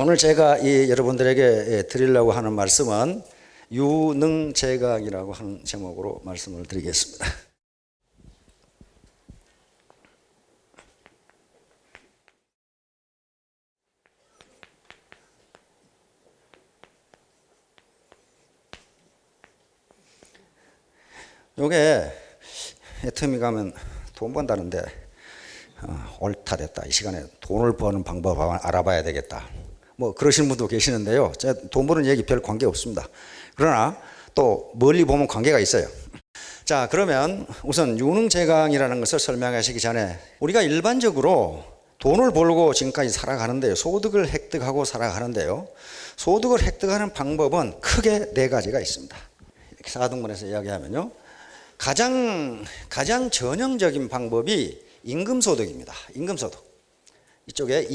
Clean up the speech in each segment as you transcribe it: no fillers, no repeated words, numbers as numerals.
오늘 제가 여러분들에게 드리려고 하는 말씀은 유능제각이라고 하는 제목으로 말씀을 드리겠습니다. 요게 애터미 가면 돈 번다는데 옳다 됐다, 이 시간에 돈을 버는 방법을 알아봐야 되겠다, 뭐 그러시는 분도 계시는데요. 제가 돈 버는 얘기 별 관계 없습니다. 그러나 또 멀리 보면 관계가 있어요. 자, 그러면 우선 유능제각이라는 것을 설명하시기 전에 우리가 일반적으로 돈을 벌고 지금까지 살아가는데요, 소득을 획득하고 살아가는데요, 소득을 획득하는 방법은 크게 네 가지가 있습니다. 이렇게 4등분해서 이야기하면요, 가장 전형적인 방법이 임금소득입니다. 임금소득. 이쪽에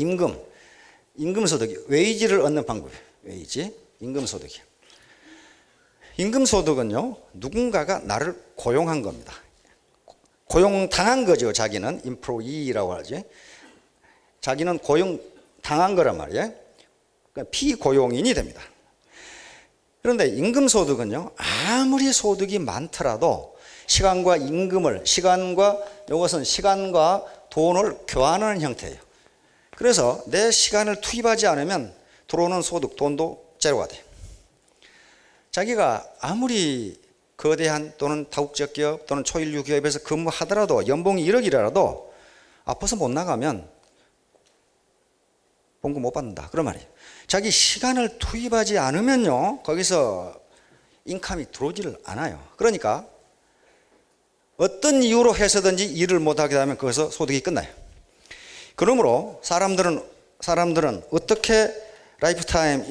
임금소득이 웨이지를 얻는 방법이에요. 웨이지, 임금소득이에요. 임금소득은요, 누군가가 나를 고용한 겁니다. 고용당한 거죠. 자기는 employee라고 하지. 자기는 고용당한 거란 말이에요. 그러니까 피고용인이 됩니다. 그런데 임금소득은요, 아무리 소득이 많더라도 이것은 시간과 돈을 교환하는 형태예요. 그래서 내 시간을 투입하지 않으면 들어오는 소득, 돈도 제로가 돼요. 자기가 아무리 거대한 또는 다국적 기업 또는 초일류 기업에서 근무하더라도 연봉이 1억이라도 아파서 못 나가면 봉급 못 받는다, 그런 말이에요. 자기 시간을 투입하지 않으면요, 거기서 인컴이 들어오지를 않아요. 그러니까 어떤 이유로 해서든지 일을 못하게 되면 거기서 소득이 끝나요. 그러므로 사람들은 어떻게 라이프타임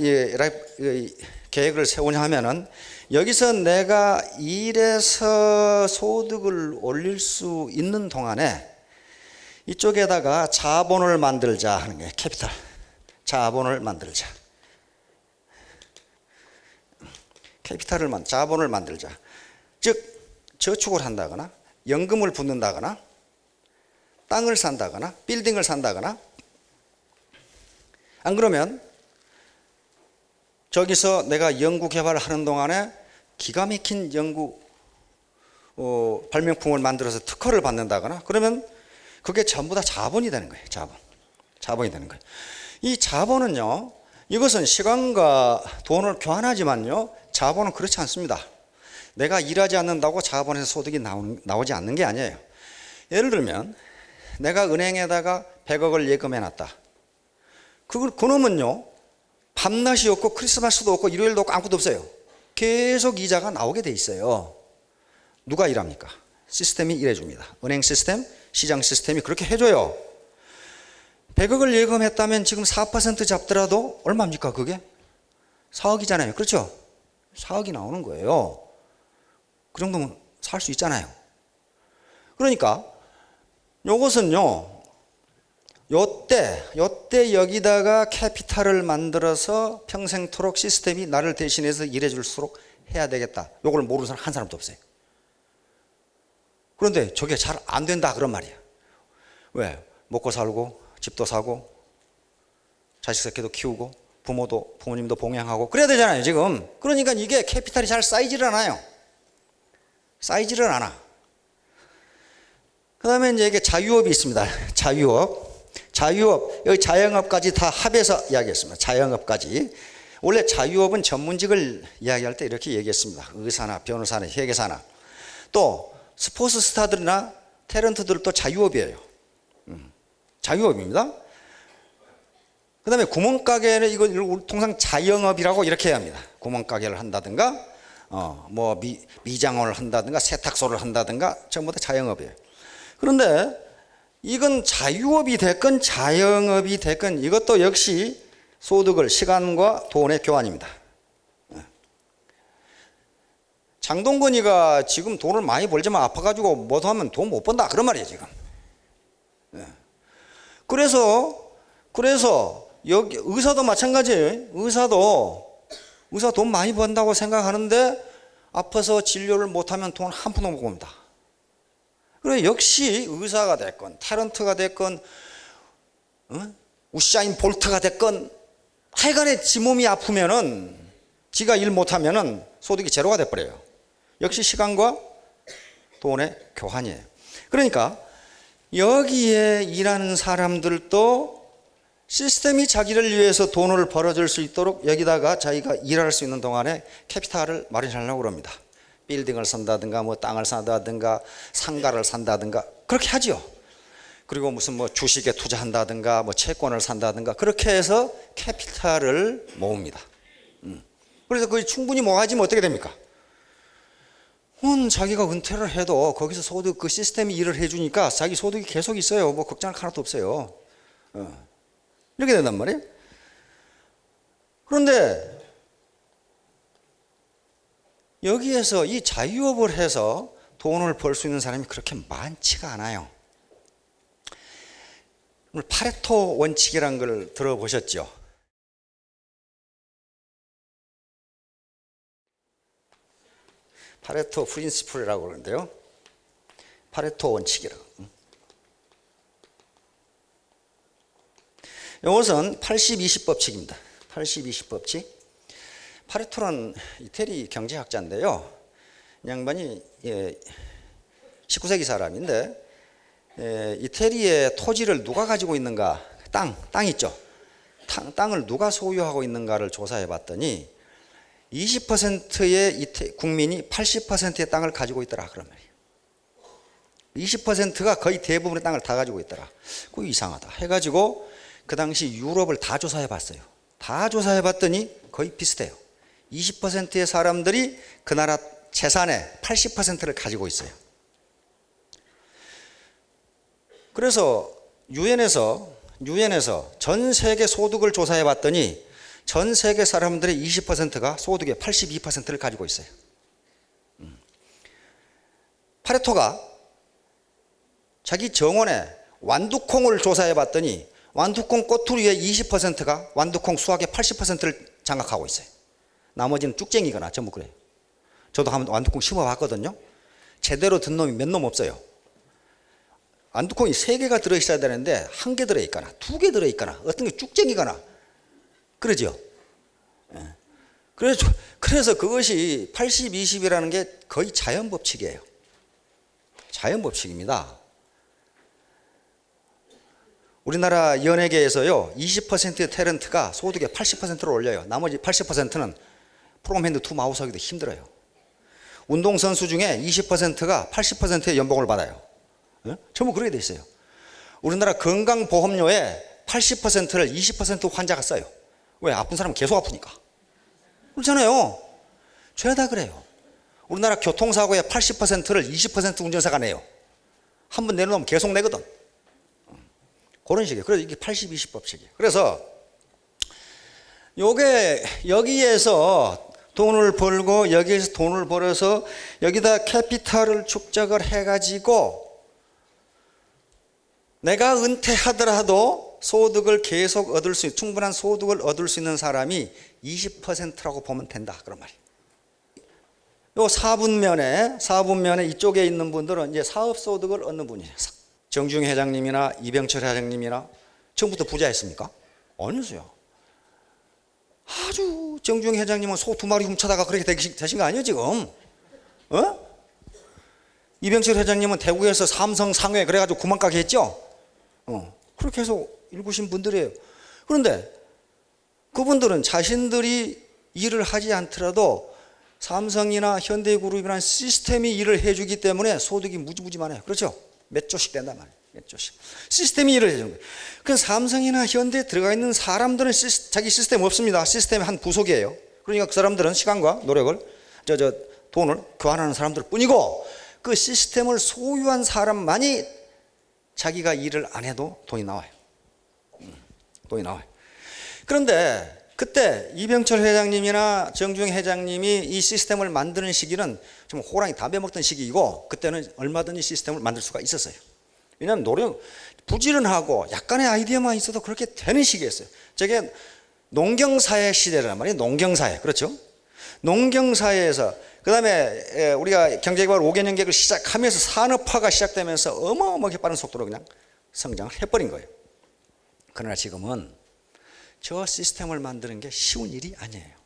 계획을 세우냐 하면은, 여기서 내가 일해서 소득을 올릴 수 있는 동안에 이쪽에다가 자본을 만들자 하는 거예요. 캐피탈. 자본을 만들자. 자본을 만들자. 즉 저축을 한다거나 연금을 붓는다거나 땅을 산다거나 빌딩을 산다거나, 안 그러면 저기서 내가 연구 개발을 하는 동안에 기가 막힌 연구 발명품을 만들어서 특허를 받는다거나, 그러면 그게 전부 다 자본이 되는 거예요. 자본이 되는 거예요. 이 자본은요, 이것은 시간과 돈을 교환하지만요, 자본은 그렇지 않습니다. 내가 일하지 않는다고 자본에서 소득이 나오지 않는 게 아니에요. 예를 들면 내가 은행에다가 100억을 예금해 놨다. 그놈은요, 밤낮이 없고 크리스마스도 없고 일요일도 없고 아무것도 없어요. 계속 이자가 나오게 돼 있어요. 누가 일합니까? 시스템이 일해줍니다. 은행 시스템, 시장 시스템이 그렇게 해줘요. 100억을 예금했다면 지금 4% 잡더라도 얼마입니까? 그게 4억이잖아요. 그렇죠? 4억이 나오는 거예요. 그 정도면 살 수 있잖아요. 그러니까 요것은요, 요때 여기다가 캐피탈을 만들어서 평생토록 시스템이 나를 대신해서 일해줄수록 해야 되겠다. 요걸 모르는 사람 한 사람도 없어요. 그런데 저게 잘 안 된다, 그런 말이야. 왜? 먹고 살고 집도 사고 자식 새끼도 키우고 부모님도 봉양하고 그래야 되잖아요, 지금. 그러니까 이게 캐피탈이 잘 쌓이지를 않아요. 그 다음에 이제 이게 자유업이 있습니다. 자유업, 여기 자영업까지 다 합해서 이야기했습니다. 자영업까지. 원래 자유업은 전문직을 이야기할 때 이렇게 얘기했습니다. 의사나 변호사나 회계사나. 또 스포츠 스타들이나 탤런트들도 자유업이에요. 자유업입니다. 그 다음에 구멍가게는 이걸 통상 자영업이라고 이렇게 해야 합니다. 구멍가게를 한다든가 뭐 미장원을 한다든가 세탁소를 한다든가 전부 다 자영업이에요. 그런데 이건 자유업이 됐건 자영업이 됐건 이것도 역시 소득을 시간과 돈의 교환입니다. 장동건이가 지금 돈을 많이 벌지만 아파가지고 못하면 돈 못 번다, 그런 말이에요, 지금. 그래서 여기 의사도 마찬가지예요. 의사 돈 많이 번다고 생각하는데 아파서 진료를 못하면 돈 한 푼도 못 봅니다. 그래, 역시 의사가 됐건 탤런트가 됐건 우사인 볼트가 됐건 하여간에 지 몸이 아프면은 지가 일 못하면은 소득이 제로가 돼버려요. 역시 시간과 돈의 교환이에요. 그러니까 여기에 일하는 사람들도 시스템이 자기를 위해서 돈을 벌어줄 수 있도록 여기다가 자기가 일할 수 있는 동안에 캐피탈을 마련하려고 합니다. 빌딩을 산다든가 뭐 땅을 산다든가 상가를 산다든가 그렇게 하죠. 그리고 무슨 뭐 주식에 투자한다든가 뭐 채권을 산다든가 그렇게 해서 캐피탈을 모읍니다. 그래서 그게 충분히 모아지면 어떻게 됩니까? 자기가 은퇴를 해도 거기서 소득 그 시스템이 일을 해주니까 자기 소득이 계속 있어요. 뭐 걱정할 하나도 없어요. 이렇게 된단 말이에요. 그런데 여기에서 이 자유업을 해서 돈을 벌 수 있는 사람이 그렇게 많지가 않아요. 파레토 원칙이라는 걸 들어보셨죠? 파레토 프린시플이라고 그러는데요. 파레토 원칙이라고. 이것은 80-20 법칙입니다. 80-20 법칙. 파레토는 이태리 경제학자인데요. 양반이 19세기 사람인데 이태리의 토지를 누가 가지고 있는가, 땅 있죠. 땅을 누가 소유하고 있는가를 조사해 봤더니 20%의 국민이 80%의 땅을 가지고 있더라 그런 말이에요. 20%가 거의 대부분의 땅을 다 가지고 있더라. 그거 이상하다 해가지고 그 당시 유럽을 다 조사해 봤어요. 다 조사해 봤더니 거의 비슷해요. 20%의 사람들이 그 나라 재산의 80%를 가지고 있어요. 그래서 유엔에서 전 세계 소득을 조사해 봤더니 전 세계 사람들의 20%가 소득의 82%를 가지고 있어요. 파레토가 자기 정원에 완두콩을 조사해 봤더니 완두콩 꼬투리의 20%가 완두콩 수확의 80%를 장악하고 있어요. 나머지는 쭉쟁이거나 전부 그래요. 저도 한번 완두콩 심어봤거든요. 제대로 든 놈이 몇 놈 없어요. 완두콩이 3개가 들어있어야 되는데 1개 들어있거나 2개 들어있거나 어떤 게 쭉쟁이거나 그러죠. 그래서 그것이 80-20이라는 게 거의 자연법칙이에요. 자연법칙입니다. 우리나라 연예계에서요 20%의 탤런트가 소득의 80%를 올려요. 나머지 80%는 프롬 핸드 투 마우스 하기도 힘들어요. 운동선수 중에 20%가 80%의 연봉을 받아요. 전부 그렇게 돼 있어요. 우리나라 건강보험료의 80%를 20% 환자가 써요. 왜? 아픈 사람은 계속 아프니까. 그렇잖아요. 죄다 그래요. 우리나라 교통사고의 80%를 20% 운전사가 내요. 한 번 내놓으면 계속 내거든. 그런 식이에요. 그래서 이게 80-20 법칙이에요. 그래서 요게 여기에서 돈을 벌고 여기에서 돈을 벌어서 여기다 캐피탈을 축적을 해가지고 내가 은퇴하더라도 소득을 계속 얻을 수 있는, 충분한 소득을 얻을 수 있는 사람이 20%라고 보면 된다 그런 말이에요. 요 4분면에 이쪽에 있는 분들은 이제 사업소득을 얻는 분이에요. 정중 회장님이나 이병철 회장님이나 처음부터 부자였습니까? 아니었어요. 아주 정중 회장님은 소 2마리 훔쳐다가 그렇게 되신 거 아니에요 지금? 이병철 회장님은 대구에서 삼성 상회 그래가지고 9만 가게 했죠? 그렇게 해서 일구신 분들이에요. 그런데 그분들은 자신들이 일을 하지 않더라도 삼성이나 현대그룹이라는 시스템이 일을 해주기 때문에 소득이 무지무지 많아요. 그렇죠? 몇 조씩 된단 말이에요. 몇 조씩. 시스템이 일을 해주는 거예요. 그 삼성이나 현대에 들어가 있는 사람들은 자기 시스템 없습니다. 시스템의 한 부속이에요. 그러니까 그 사람들은 시간과 노력을, 돈을 교환하는 사람들 뿐이고 그 시스템을 소유한 사람만이 자기가 일을 안 해도 돈이 나와요. 돈이 나와요. 그런데 그때 이병철 회장님이나 정중 회장님이 이 시스템을 만드는 시기는 좀 호랑이 담배 먹던 시기이고 그때는 얼마든지 시스템을 만들 수가 있었어요. 왜냐하면 부지런하고 약간의 아이디어만 있어도 그렇게 되는 시기였어요. 저게 농경사회 시대란 말이에요. 농경사회. 그렇죠? 농경사회에서 그 다음에 우리가 경제개발 5개년 계획을 시작하면서 산업화가 시작되면서 어마어마하게 빠른 속도로 그냥 성장을 해버린 거예요. 그러나 지금은 저 시스템을 만드는 게 쉬운 일이 아니에요.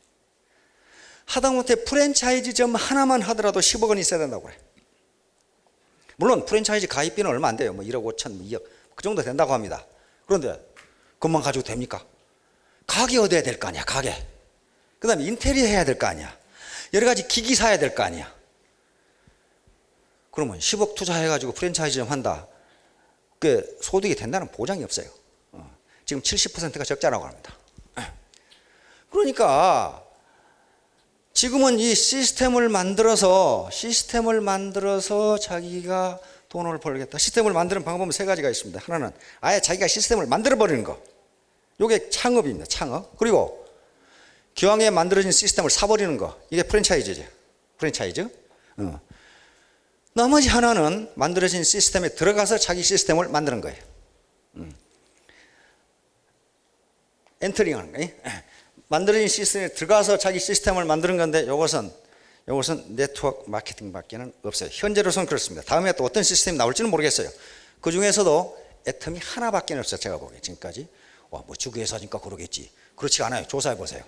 하다못해 프랜차이즈점 하나만 하더라도 10억 원 있어야 된다고 그래. 물론 프랜차이즈 가입비는 얼마 안 돼요. 뭐 1억 5천, 2억 그 정도 된다고 합니다. 그런데 그것만 가지고 됩니까? 가게 얻어야 될 거 아니야, 가게. 그 다음에 인테리어 해야 될 거 아니야. 여러 가지 기기 사야 될 거 아니야. 그러면 10억 투자해가지고 프랜차이즈점 한다. 그 소득이 된다는 보장이 없어요. 지금 70%가 적자라고 합니다. 그러니까 지금은 이 시스템을 만들어서 자기가 돈을 벌겠다. 시스템을 만드는 방법은 세 가지가 있습니다. 하나는 아예 자기가 시스템을 만들어 버리는 거. 이게 창업입니다. 창업. 그리고 기왕에 만들어진 시스템을 사버리는 거. 이게 프랜차이즈죠. 프랜차이즈. 나머지 하나는 만들어진 시스템에 들어가서 자기 시스템을 만드는 거예요. 엔터링 하는 거예요. 만들어진 시스템에 들어가서 자기 시스템을 만드는 건데 이것은 네트워크 마케팅밖에는 없어요. 현재로서는 그렇습니다. 다음에 또 어떤 시스템이 나올지는 모르겠어요. 그 중에서도 애텀이 하나밖에 없어요. 제가 보기에 지금까지. 와, 뭐 주구회사니까 그러겠지. 그렇지가 않아요. 조사해 보세요.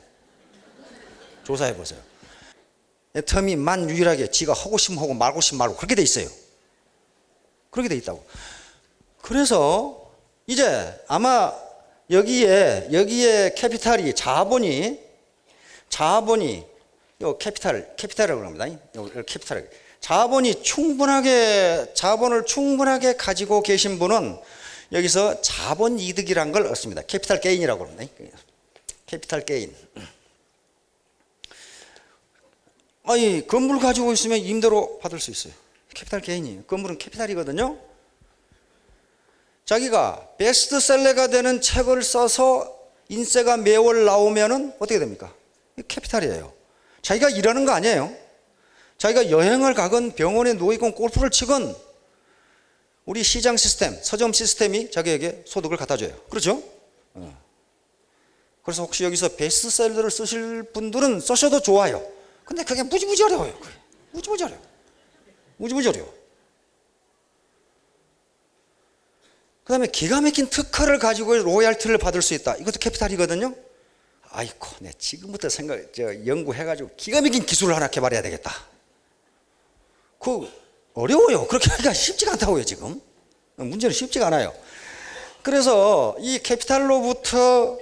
조사해 보세요. 애텀이 만 유일하게 지가 하고 싶으면 하고 말고 싶으면 말고 그렇게 돼 있어요. 그렇게 돼 있다고. 그래서 이제 아마 여기에 캐피탈이 자본이 요 캐피탈이라고 합니다. 요 캐피탈. 자본을 충분하게 가지고 계신 분은 여기서 자본 이득이란 걸 얻습니다. 캐피탈 게인이라고 합니다. 캐피탈 게인. 아니, 건물 가지고 있으면 임대로 받을 수 있어요. 캐피탈 게인이에요. 건물은 캐피탈이거든요. 자기가 베스트셀러가 되는 책을 써서 인세가 매월 나오면은 어떻게 됩니까? 캐피탈이에요. 자기가 일하는 거 아니에요. 자기가 여행을 가건 병원에 누워있건 골프를 치건 우리 시장 시스템, 서점 시스템이 자기에게 소득을 갖다 줘요. 그렇죠? 그래서 혹시 여기서 베스트셀러를 쓰실 분들은 쓰셔도 좋아요. 근데 그게 무지무지 어려워요. 무지무지 어려워. 그 다음에 기가 막힌 특허를 가지고 로얄티를 받을 수 있다. 이것도 캐피탈이거든요. 아이고, 내 지금부터 연구해가지고 기가 막힌 기술을 하나 개발해야 되겠다. 어려워요. 그렇게 하기가 쉽지가 않다고요, 지금. 문제는 쉽지가 않아요. 그래서 이 캐피탈로부터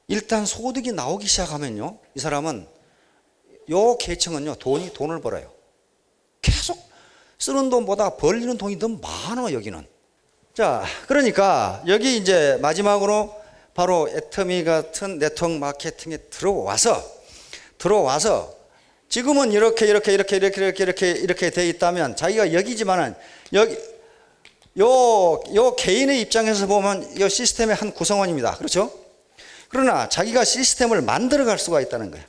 일단 소득이 나오기 시작하면요, 이 사람은, 요 계층은요, 돈을 벌어요. 계속 쓰는 돈보다 벌리는 돈이 더 많아, 여기는. 자, 그러니까 여기 이제 마지막으로 바로 애터미 같은 네트워크 마케팅에 들어와서 지금은 이렇게 돼 있다면 자기가 여기지만은 여기 요 개인의 입장에서 보면 이 시스템의 한 구성원입니다. 그렇죠? 그러나 자기가 시스템을 만들어 갈 수가 있다는 거예요.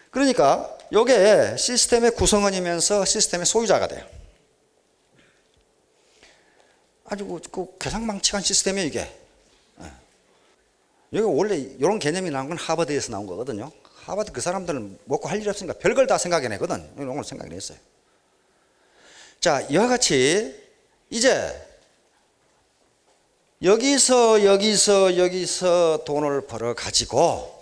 그러니까 요게 시스템의 구성원이면서 시스템의 소유자가 돼요. 아주 그 괴상망측한 시스템이에요, 이게. 여기 원래 이런 개념이 나온 건 하버드에서 나온 거거든요. 하버드 그 사람들은 먹고 할 일이 없으니까 별걸 다 생각해내거든. 이런 걸 생각해냈어요. 자, 이와 같이 이제 여기서 돈을 벌어 가지고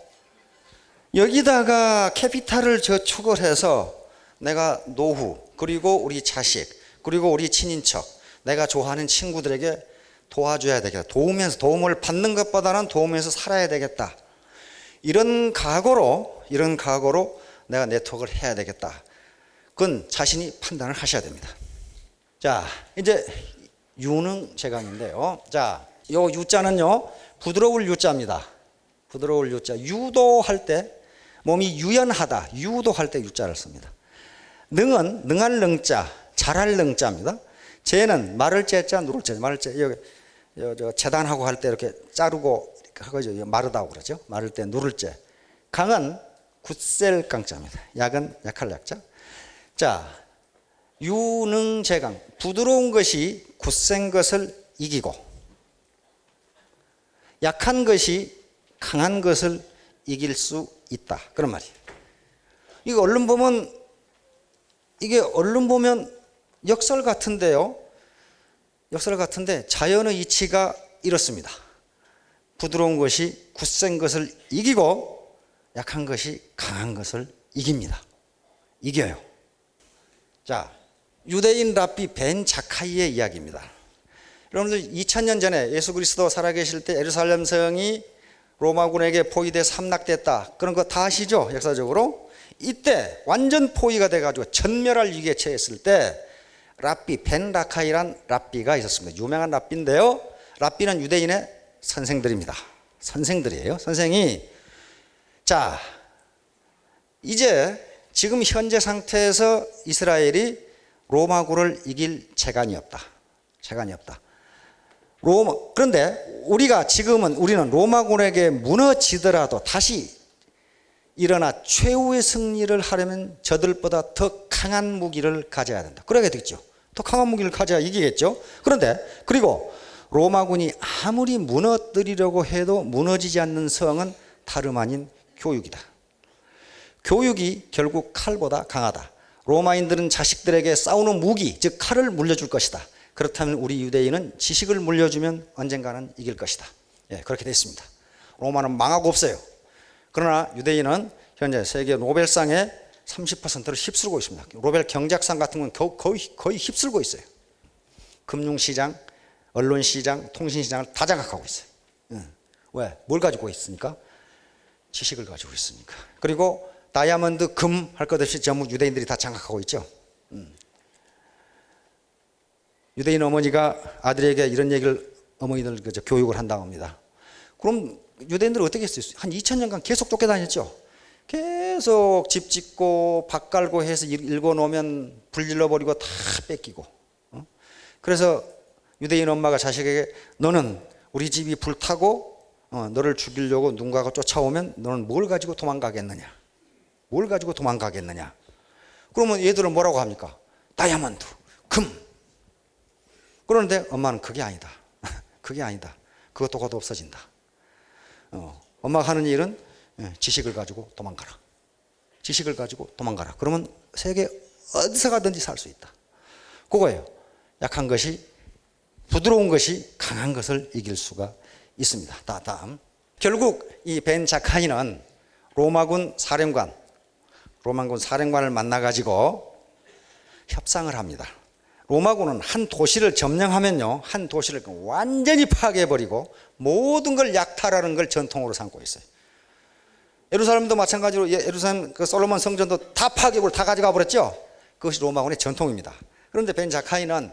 여기다가 캐피탈을 저축을 해서 내가 노후, 그리고 우리 자식, 그리고 우리 친인척, 내가 좋아하는 친구들에게 도와줘야 되겠다. 도움을 받는 것보다는 도우면서 살아야 되겠다. 이런 각오로 내가 네트워크를 해야 되겠다. 그건 자신이 판단을 하셔야 됩니다. 자, 이제 유능 제강인데요. 자, 요 유자는요, 부드러울 유자입니다. 부드러울 유자. 유도할 때, 몸이 유연하다. 유도할 때 유자를 씁니다. 능은 능할 능자, 잘할 능자입니다. 재는 말을 재자, 누를 재. 말을 재. 여기 재단하고 할 때 이렇게 자르고 하고죠. 마르다고 그러죠. 마를 때 누를 재. 강은 굳셀 강자입니다. 약은 약할 약자. 자, 유능재강. 부드러운 것이 굳센 것을 이기고 약한 것이 강한 것을 이길 수 있다. 그런 말이에요. 이게 얼른 보면 역설 같은데요. 역설 같은데 자연의 이치가 이렇습니다. 부드러운 것이 굳센 것을 이기고 약한 것이 강한 것을 이깁니다. 이겨요. 자, 유대인 랍비 벤 자카이의 이야기입니다. 여러분들 2000년 전에 예수 그리스도 살아계실 때 예루살렘 성이 로마군에게 포위돼 함락됐다. 그런 거 다 아시죠? 역사적으로. 이때 완전 포위가 돼가지고 전멸할 위기에 처했을 때 랍비 벤 자카이란 랍비가 있었습니다. 유명한 랍비인데요. 랍비는 유대인의 선생들입니다. 선생들이에요. 선생이 자, 이제 지금 현재 상태에서 이스라엘이 로마군을 이길 재간이 없다. 재간이 없다. 그런데 우리는 로마군에게 무너지더라도 다시 일어나 최후의 승리를 하려면 저들보다 더 강한 무기를 가져야 된다. 그래야 되겠죠. 더 강한 무기를 가져야 이기겠죠. 그런데 그리고 로마군이 아무리 무너뜨리려고 해도 무너지지 않는 성은 다름 아닌 교육이다. 교육이 결국 칼보다 강하다. 로마인들은 자식들에게 싸우는 무기, 즉 칼을 물려줄 것이다. 그렇다면 우리 유대인은 지식을 물려주면 언젠가는 이길 것이다. 예, 그렇게 되어 있습니다. 로마는 망하고 없어요. 그러나 유대인은 현재 세계 노벨상의 30%를 휩쓸고 있습니다. 노벨 경제학상 같은 건 거의 휩쓸고 있어요. 금융시장, 언론시장, 통신시장을 다 장악하고 있어요. 왜? 뭘 가지고 있으니까? 지식을 가지고 있으니까. 그리고 다이아몬드, 금 할 것 없이 전부 유대인들이 다 장악하고 있죠. 유대인 어머니가 아들에게 이런 얘기를 어머니들 교육을 한다고 합니다. 그럼 유대인들은 어떻게 했어요? 한 2000년간 계속 쫓겨다녔죠. 계속 집 짓고 밭 갈고 해서 읽어놓으면 불질러버리고 다 뺏기고. 그래서 유대인 엄마가 자식에게 너는 우리 집이 불타고 너를 죽이려고 누군가가 쫓아오면 너는 뭘 가지고 도망가겠느냐? 뭘 가지고 도망가겠느냐? 그러면 얘들은 뭐라고 합니까? 다이아몬드, 금. 그런데 엄마는 그게 아니다. 그게 아니다. 그것도 곧 없어진다. 엄마가 하는 일은 지식을 가지고 도망가라. 지식을 가지고 도망가라. 그러면 세계 어디서 가든지 살 수 있다. 그거예요. 약한 것이, 부드러운 것이 강한 것을 이길 수가 있습니다. 다음. 결국 이 벤 자카이는 로마군 사령관을 만나가지고 협상을 합니다. 로마군은 한 도시를 점령하면요, 한 도시를 완전히 파괴해버리고 모든 걸 약탈하는 걸 전통으로 삼고 있어요. 예루살렘도 마찬가지로 예루살렘 솔로몬 성전도 다 파괴해버리고 다 가져가 버렸죠. 그것이 로마군의 전통입니다. 그런데 벤 자카이는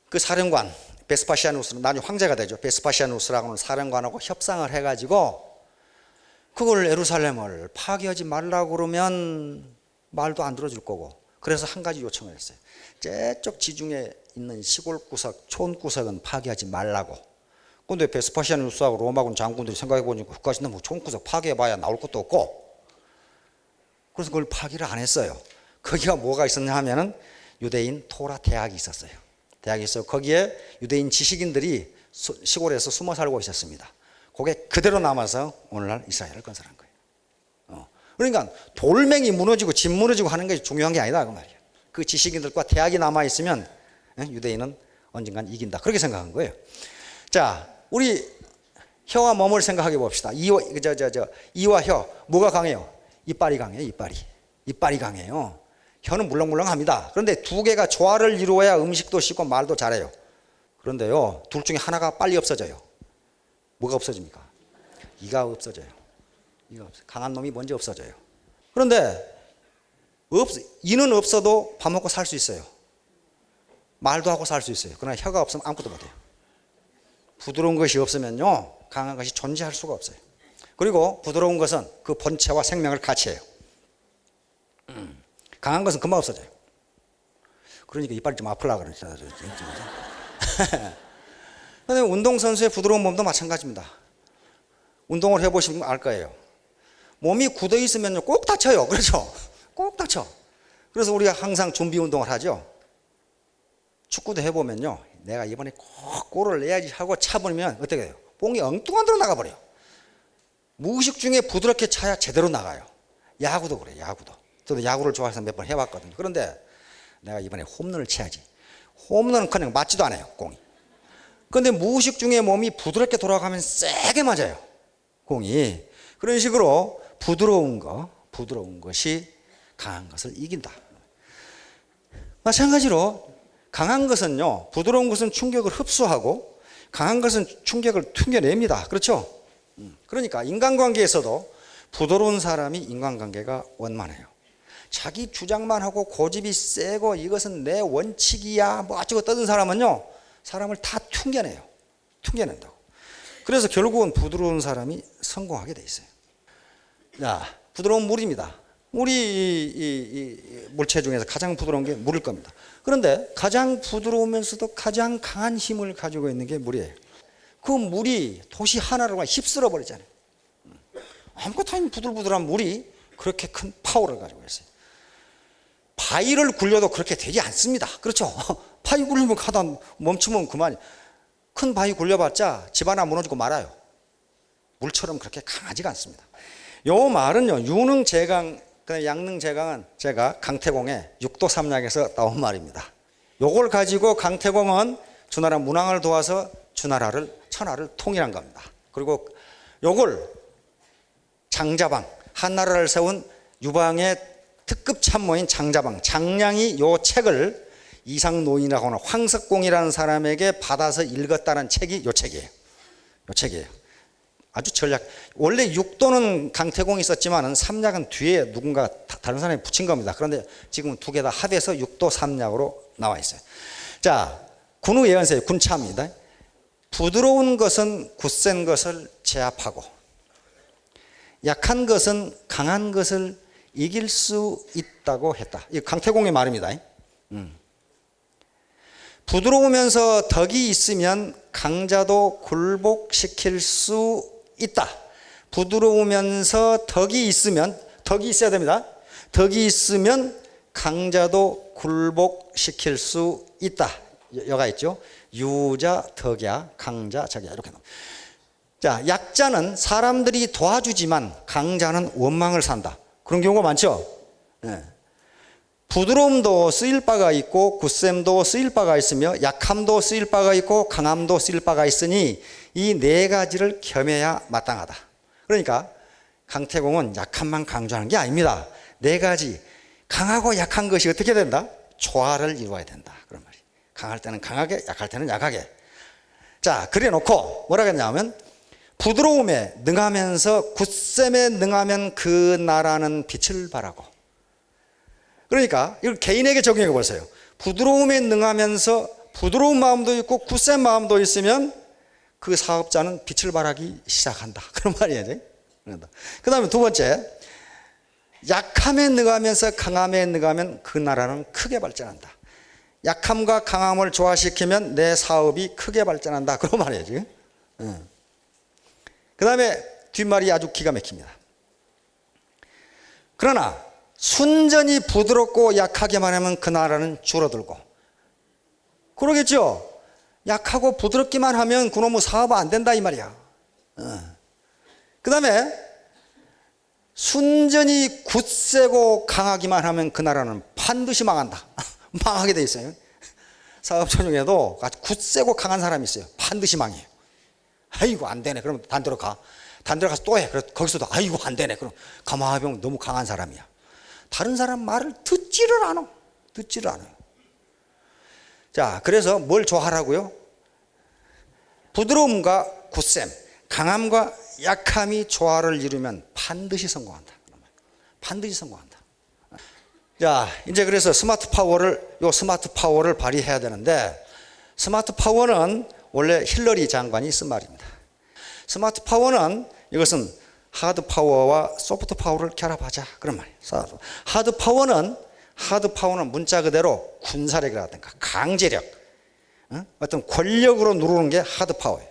그 사령관 베스파시아누스, 나중에 황제가 되죠. 베스파시아누스라고 하는 사령관하고 협상을 해가지고 그걸 예루살렘을 파괴하지 말라고 그러면 말도 안 들어줄 거고, 그래서 한 가지 요청을 했어요. 저쪽 지중해 있는 시골 구석, 촌 구석은 파괴하지 말라고. 그런데 베스파시아누스하고 로마군 장군들이 생각해 보니까 그까지 너무 촌 구석 파괴해봐야 나올 것도 없고, 그래서 그걸 파괴를 안 했어요. 거기가 뭐가 있었냐 하면은 유대인 토라 대학이 있었어요. 대학이 있어요. 거기에 유대인 지식인들이 시골에서 숨어 살고 있었습니다. 그게 그대로 남아서 오늘날 이스라엘을 건설한 거예요. 그러니까 돌멩이 무너지고 집 무너지고 하는 게 중요한 게 아니다 그 말이에요. 그 지식인들과 대학이 남아 있으면 유대인은 언젠간 이긴다. 그렇게 생각한 거예요. 자, 우리 혀와 몸을 생각해 봅시다. 이와 혀, 뭐가 강해요? 이빨이 강해요. 이빨이 강해요. 혀는 물렁물렁합니다. 그런데 두 개가 조화를 이루어야 음식도 씹고 말도 잘해요. 그런데요, 둘 중에 하나가 빨리 없어져요. 뭐가 없어집니까? 이가 없어져요. 강한 놈이 먼저 없어져요. 그런데 이는 없어도 밥 먹고 살 수 있어요. 말도 하고 살 수 있어요. 그러나 혀가 없으면 아무것도 못해요. 부드러운 것이 없으면요, 강한 것이 존재할 수가 없어요. 그리고 부드러운 것은 그 본체와 생명을 같이 해요. 강한 것은 금방 없어져요. 그러니까 이빨이 좀 아플라 그러잖아요. 그런데 운동선수의 부드러운 몸도 마찬가지입니다. 운동을 해보시면 알 거예요. 몸이 굳어 있으면 꼭 다쳐요. 그렇죠? 꼭 다쳐. 그래서 우리가 항상 준비 운동을 하죠. 축구도 해보면요, 내가 이번에 꼭 골을 내야지 하고 차버리면 어떻게 돼요? 봉이 엉뚱한 데로 나가버려요. 무의식 중에 부드럽게 차야 제대로 나가요. 야구도 그래요. 저도 야구를 좋아해서 몇 번 해봤거든요. 그런데 내가 이번에 홈런을 쳐야지. 홈런은 그냥 맞지도 않아요, 공이. 그런데 무의식 중에 몸이 부드럽게 돌아가면 세게 맞아요. 공이. 그런 식으로 부드러운 것이 강한 것을 이긴다. 마찬가지로 강한 것은요, 부드러운 것은 충격을 흡수하고 강한 것은 충격을 튕겨냅니다. 그렇죠? 그러니까 인간관계에서도 부드러운 사람이 인간관계가 원만해요. 자기 주장만 하고 고집이 세고 이것은 내 원칙이야 뭐 어쩌고 떠든 사람은요, 사람을 다 튕겨낸다고. 그래서 결국은 부드러운 사람이 성공하게 돼 있어요. 자, 부드러운 물입니다. 물이 이 물체 중에서 가장 부드러운 게 물일 겁니다. 그런데 가장 부드러우면서도 가장 강한 힘을 가지고 있는 게 물이에요. 그 물이 도시 하나를 휩쓸어 버리잖아요. 아무것도 아닌 부들부들한 물이 그렇게 큰 파워를 가지고 있어요. 바위를 굴려도 그렇게 되지 않습니다. 그렇죠? 바위 굴리면 가다 멈추면 그만이. 큰 바위 굴려봤자 집 하나 무너지고 말아요. 물처럼 그렇게 강하지가 않습니다. 요 말은요, 유능제강, 양능제강은 제가 강태공의 육도 삼약에서 나온 말입니다. 요걸 가지고 강태공은 주나라 문왕을 도와서 천하를 통일한 겁니다. 그리고 요걸 장자방, 한나라를 세운 유방의 특급 참모인 장량이 요 책을 이상노인이라고 하는 황석공이라는 사람에게 받아서 읽었다는 책이 요 책이에요. 아주 전략. 원래 육도는 강태공이 썼지만 삼약은 뒤에 누군가 다른 사람이 붙인 겁니다. 그런데 지금 두 개 다 합해서 육도 삼약으로 나와 있어요. 자, 군우 예언서의 군차입니다. 부드러운 것은 굳센 것을 제압하고 약한 것은 강한 것을 이길 수 있다고 했다. 이 강태공의 말입니다. 부드러우면서 덕이 있으면 강자도 굴복시킬 수 있다. 부드러우면서 덕이 있어야 됩니다. 덕이 있으면 강자도 굴복시킬 수 있다. 여가 있죠. 유자, 덕야, 강자, 적야 이렇게 나옵니다. 자, 약자는 사람들이 도와주지만 강자는 원망을 산다. 그런 경우가 많죠. 네. 부드러움도 쓰일 바가 있고 굳셈도 쓰일 바가 있으며 약함도 쓰일 바가 있고 강함도 쓰일 바가 있으니 이 네 가지를 겸해야 마땅하다. 그러니까 강태공은 약함만 강조하는 게 아닙니다. 네 가지 강하고 약한 것이 어떻게 된다? 조화를 이루어야 된다. 그런 말이. 강할 때는 강하게, 약할 때는 약하게. 자, 그래 놓고 뭐라고 했냐면 부드러움에 능하면서 굳셈에 능하면 그 나라는 빛을 발하고. 그러니까 이걸 개인에게 적용해 보세요. 부드러움에 능하면서 부드러운 마음도 있고 굳센 마음도 있으면 그 사업자는 빛을 발하기 시작한다. 그런 말이에요. 그 다음에 두 번째, 약함에 능하면서 강함에 능하면 그 나라는 크게 발전한다. 약함과 강함을 조화시키면 내 사업이 크게 발전한다. 그런 말이에요. 그 다음에 뒷말이 아주 기가 막힙니다. 그러나 순전히 부드럽고 약하게만 하면 그 나라는 줄어들고. 그러겠죠. 약하고 부드럽기만 하면 그놈의 사업 안 된다 이 말이야. 그 다음에 순전히 굳세고 강하기만 하면 그 나라는 반드시 망한다. 망하게 돼 있어요. 사업자 중에도 아주 굳세고 강한 사람이 있어요. 반드시 망해요. 아이고 안 되네. 그럼 단 데로 가. 단 데로 가서 또 해. 거기서도 아이고 안 되네. 그럼 가만히 보면 너무 강한 사람이야. 다른 사람 말을 듣지를 않아요. 자, 그래서 뭘 조화하라고요? 부드러움과 굳셈, 강함과 약함이 조화를 이루면 반드시 성공한다. 자, 이제 그래서 스마트 파워를 발휘해야 되는데, 스마트 파워는 원래 힐러리 장관이 쓴 말입니다. 스마트 파워는 이것은 하드 파워와 소프트 파워를 결합하자 그런 말이에요. 하드 파워는 문자 그대로 군사력이라든가 강제력, 어떤 권력으로 누르는 게 하드 파워예요.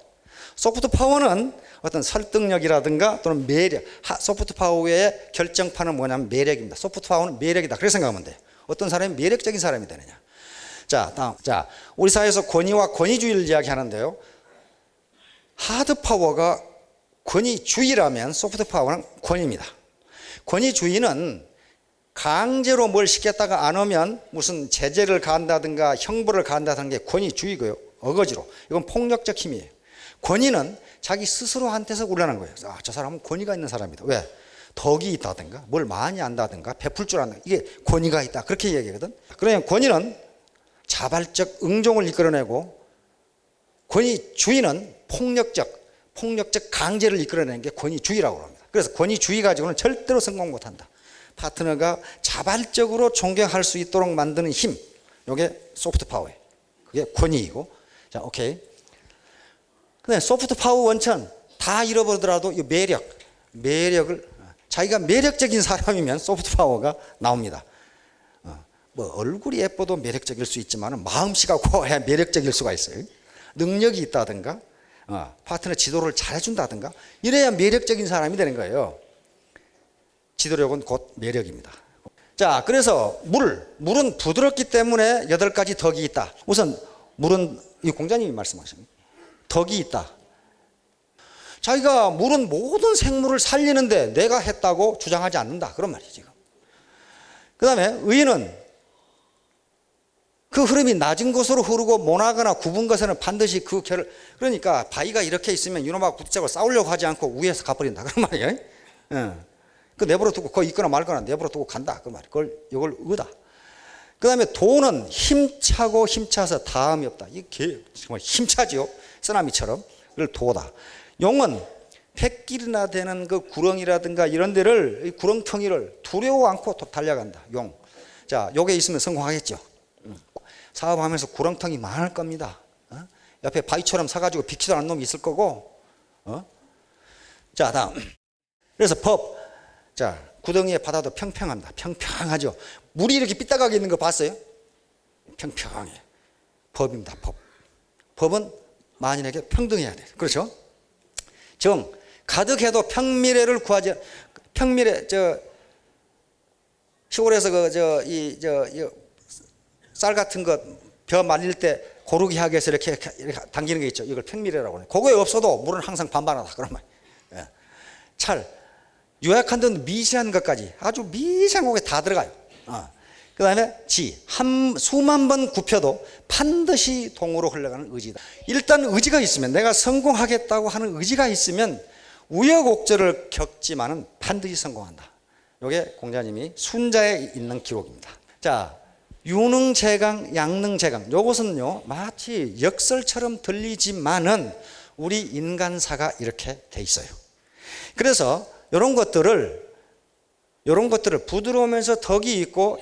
소프트 파워는 어떤 설득력이라든가 또는 매력. 소프트 파워의 결정판은 뭐냐면 매력입니다. 소프트 파워는 매력이다. 그렇게 생각하면 돼요. 어떤 사람이 매력적인 사람이 되느냐. 자, 다음. 자, 우리 사회에서 권위와 권위주의를 이야기하는데요. 하드 파워가 권위주의라면 소프트 파워는 권위입니다. 권위주의는 강제로 뭘 시켰다가 안 오면 무슨 제재를 가한다든가 형벌을 가한다는 게 권위주의고요. 어거지로. 이건 폭력적 힘이에요. 권위는 자기 스스로한테서 우러나는 거예요. 아, 저 사람은 권위가 있는 사람이다. 왜? 덕이 있다든가 뭘 많이 안다든가 베풀 줄 안다. 이게 권위가 있다. 그렇게 얘기하거든. 그러면 권위는 자발적 응종을 이끌어내고 권위주의는 폭력적 강제를 이끌어내는 게 권위주의라고 합니다. 그래서 권위주의 가지고는 절대로 성공 못한다. 파트너가 자발적으로 존경할 수 있도록 만드는 힘, 이게 소프트 파워예요. 그게 권위이고. 자, 오케이. 근데 소프트 파워 원천 다 잃어버리더라도 이 매력을 자기가 매력적인 사람이면 소프트 파워가 나옵니다. 뭐 얼굴이 예뻐도 매력적일 수 있지만 마음씨가 고와야 매력적일 수가 있어요. 능력이 있다든가 파트너 지도를 잘해준다든가 이래야 매력적인 사람이 되는 거예요. 지도력은 곧 매력입니다. 자, 그래서 물은 부드럽기 때문에 8가지 덕이 있다. 우선 물은 이 공자님이 말씀하십니다. 덕이 있다. 자기가 물은 모든 생물을 살리는데 내가 했다고 주장하지 않는다. 그런 말이에요, 지금. 그 다음에 의는 그 흐름이 낮은 곳으로 흐르고 모나거나 굽은 것에는 반드시 그 결을, 그러니까 바위가 이렇게 있으면 이놈하고 부딪히고 싸우려고 하지 않고 위에서 가버린다. 그런 말이에요. 그 내버려 두고 거기 있거나 말거나 내버려 두고 간다. 그 말이에요. 이걸 의다. 그 다음에 도는 힘차고 힘차서 다음이 없다. 이게 정말 힘차지요. 쓰나미처럼. 그걸 도다. 용은 뱃길이나 되는 그 구렁이라든가 이런 데를, 구렁텅이를 두려워 않고 달려간다. 용. 자, 요게 있으면 성공하겠죠. 사업하면서 구렁텅이 많을 겁니다. 옆에 바위처럼 서가지고 비키도 않는 놈이 있을 거고. 자, 다음. 그래서 법. 자, 구덩이의 바다도 평평합니다. 평평하죠. 물이 이렇게 삐딱하게 있는 거 봤어요? 평평해. 법입니다. 법. 법은 만인에게 평등해야 돼요. 그렇죠? 정. 가득해도 평미래를 구하지. 평미래, 시골에서 쌀 같은 거 벼 말릴 때 고르게 하기 위해서 이렇게 당기는 게 있죠. 이걸 평미래라고 해요. 그거에 없어도 물은 항상 반반하다. 그런 말. 예. 찰. 요약한 듯 미세한 것까지 아주 미세한 것에 다 들어가요. 그 다음에 지. 수만 번 굽혀도 반드시 동으로 흘러가는 의지다. 일단 의지가 있으면, 내가 성공하겠다고 하는 의지가 있으면 우여곡절을 겪지만은 반드시 성공한다. 이게 공자님이 순자에 있는 기록입니다. 자, 유능재강, 양능재강. 요것은요, 마치 역설처럼 들리지만은 우리 인간사가 이렇게 돼 있어요. 그래서 이런 것들을 부드러우면서 덕이 있고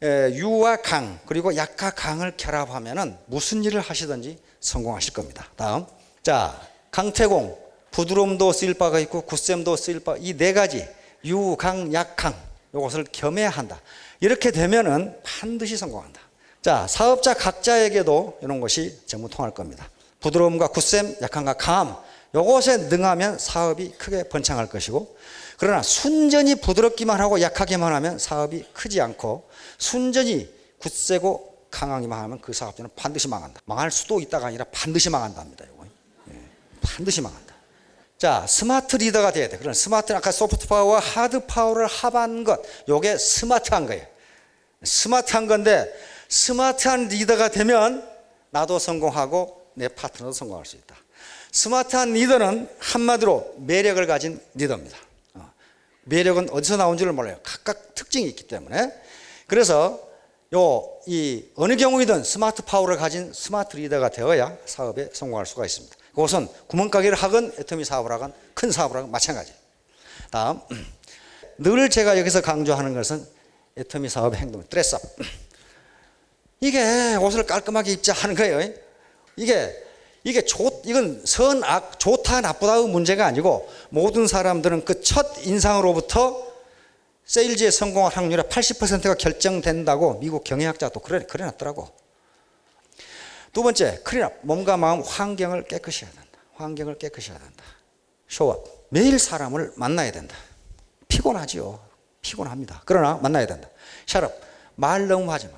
유와 강, 그리고 약과 강을 결합하면은 무슨 일을 하시든지 성공하실 겁니다. 다음. 자, 강태공. 부드러움도 쓰일 바가 있고 굳셈도 쓰일 바, 이 4가지 유, 강, 약, 강. 이것을 겸해야 한다. 이렇게 되면은 반드시 성공한다. 자, 사업자 각자에게도 이런 것이 전부 통할 겁니다. 부드러움과 굳셈, 약함과 강함. 이것에 능하면 사업이 크게 번창할 것이고, 그러나 순전히 부드럽기만 하고 약하게만 하면 사업이 크지 않고, 순전히 굳세고 강하기만 하면 그 사업자는 반드시 망한다. 망할 수도 있다가 아니라 반드시 망한답니다. 이거. 반드시 망한다. 자, 스마트 리더가 돼야 돼. 그런 스마트는 아까 소프트 파워와 하드 파워를 합한 것, 이게 스마트한 거예요. 스마트한 건데, 스마트한 리더가 되면 나도 성공하고 내 파트너도 성공할 수 있다. 스마트한 리더는 한마디로 매력을 가진 리더입니다. 매력은 어디서 나온지를 몰라요. 각각 특징이 있기 때문에. 그래서 어느 경우이든 스마트 파워를 가진 스마트 리더가 되어야 사업에 성공할 수가 있습니다. 그것은 구멍가게를 하건 애터미 사업을 하건 큰 사업을 하건 마찬가지예요. 다음. 늘 제가 여기서 강조하는 것은 애터미 사업의 행동, 드레스업. 이게 옷을 깔끔하게 입자 하는 거예요. 이건 선악, 좋다, 나쁘다의 문제가 아니고, 모든 사람들은 그 첫 인상으로부터 세일즈의 성공할 확률의 80%가 결정된다고 미국 경영학자도 그래놨더라고. 두 번째, 클린업. 몸과 마음, 환경을 깨끗이 해야 된다. 환경을 깨끗이 해야 된다. 쇼업. 매일 사람을 만나야 된다. 피곤하지요. 피곤합니다. 그러나 만나야 된다. 샷업. 말 너무 하지 마라.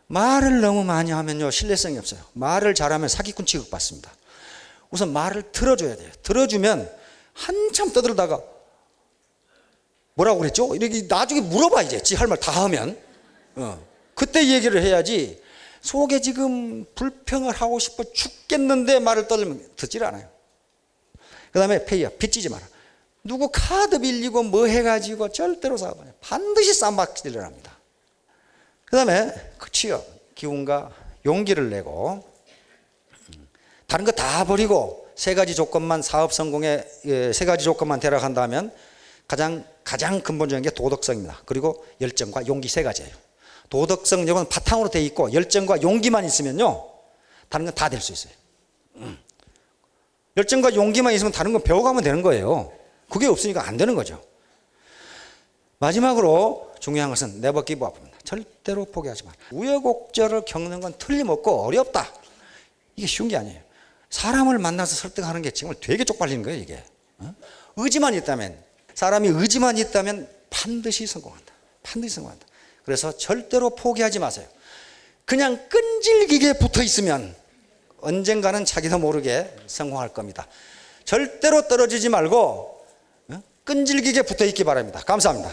말을 너무 많이 하면요, 신뢰성이 없어요. 말을 잘하면 사기꾼 취급받습니다. 우선 말을 들어줘야 돼요. 들어주면 한참 떠들다가 뭐라고 그랬죠? 이렇게 나중에 물어봐, 이제 지 할 말 다 하면. 그때 얘기를 해야지. 속에 지금 불평을 하고 싶어 죽겠는데 말을 떠들면 듣질 않아요. 그 다음에 페이야, 빚지지 마라. 누구 카드 빌리고 뭐 해가지고 절대로 싸움 안 해요. 반드시 쌈박질을 합니다. 그 다음에 취업, 기운과 용기를 내고 다른 거 다 버리고 세 가지 조건만, 사업 성공에 세 가지 조건만 대락한다면 가장 근본적인 게 도덕성입니다. 그리고 열정과 용기 세 가지예요. 도덕성 이건 바탕으로 돼 있고 열정과 용기만 있으면요 다른 건 다 될 수 있어요. 열정과 용기만 있으면 다른 건 배워가면 되는 거예요. 그게 없으니까 안 되는 거죠. 마지막으로 중요한 것은 never give up입니다. 절대로 포기하지 마. 우여곡절을 겪는 건 틀림없고 어렵다. 이게 쉬운 게 아니에요. 사람을 만나서 설득하는 게 정말 되게 쪽팔리는 거예요, 이게. 의지만 있다면, 사람이 의지만 있다면 반드시 성공한다. 반드시 성공한다. 그래서 절대로 포기하지 마세요. 그냥 끈질기게 붙어 있으면 언젠가는 자기도 모르게 성공할 겁니다. 절대로 떨어지지 말고 끈질기게 붙어 있기 바랍니다. 감사합니다.